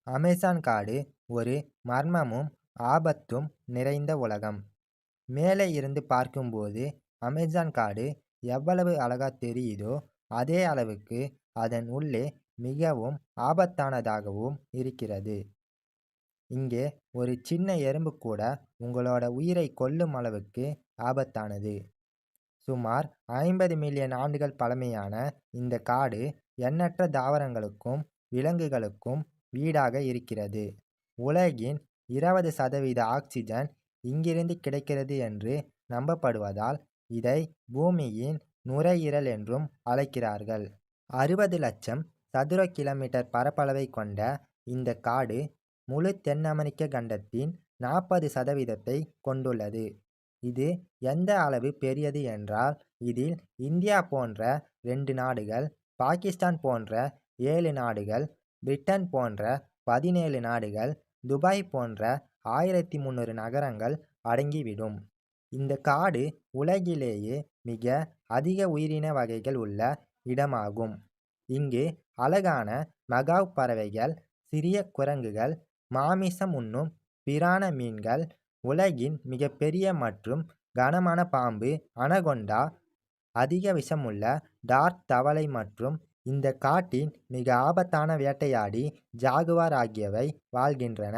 Amazon காடு ஒரு மர்மமும் ஆபத்தும் நிறைந்த உலகம். மேலே இருந்து பார்க்கும்போது அமேசான் காடு எவ்வளவு அழகா தெரியுதோ அதே அளவுக்கு அதன் உள்ளே மிகவும் ஆபத்தானதாகவும் இருக்கிறது. இங்கே ஒரு சின்ன எறும்பு கூட உங்களோட உயிரை கொல்லும் அளவுக்கு ஆபத்தானது. சுமார் 50 மில்லியன் ஆண்டுகள் பழமையான இந்த காடு எண்ணற்ற தாவரங்களுக்கும் விலங்குகளுக்கும் வீடாக இருக்கிறது. உலகின் 20% ஆக்சிஜன் இங்கிருந்து கிடைக்கிறது என்று நம்பப்படுவதால் இதை பூமியின் நுரையீரல் என்றும் அழைக்கிறார்கள். 60 லட்சம் சதுர கிலோமீட்டர் பரப்பளவை கொண்ட இந்த காடு முழு தென் அமெரிக்க கண்டத்தின் 40% கொண்டுள்ளது. இது எந்த அளவு பெரியது என்றால் இதில் இந்தியா போன்ற 2 நாடுகள், பாகிஸ்தான் போன்ற 7 நாடுகள், பிரிட்டன் போன்ற 17 நாடுகள், துபாய் போன்ற 1300 நகரங்கள் அடங்கிவிடும். இந்த காடு உலகிலேயே மிக அதிக உயிரின வகைகள் உள்ள இடமாகும். இங்கு அழகான மகாவ் பறவைகள், சிறிய குரங்குகள், மாமிசம் உண்ணும் பிரான மீன்கள், உலகின் மிகப்பெரிய மற்றும் கனமான பாம்பு அனகொண்டா, அதிக விஷமுள்ள டார்க் தவளை மற்றும் இந்த காட்டின் மிக ஆபத்தான வேட்டையாடி ஜாகுவார் ஆகியவை வாழ்கின்றன.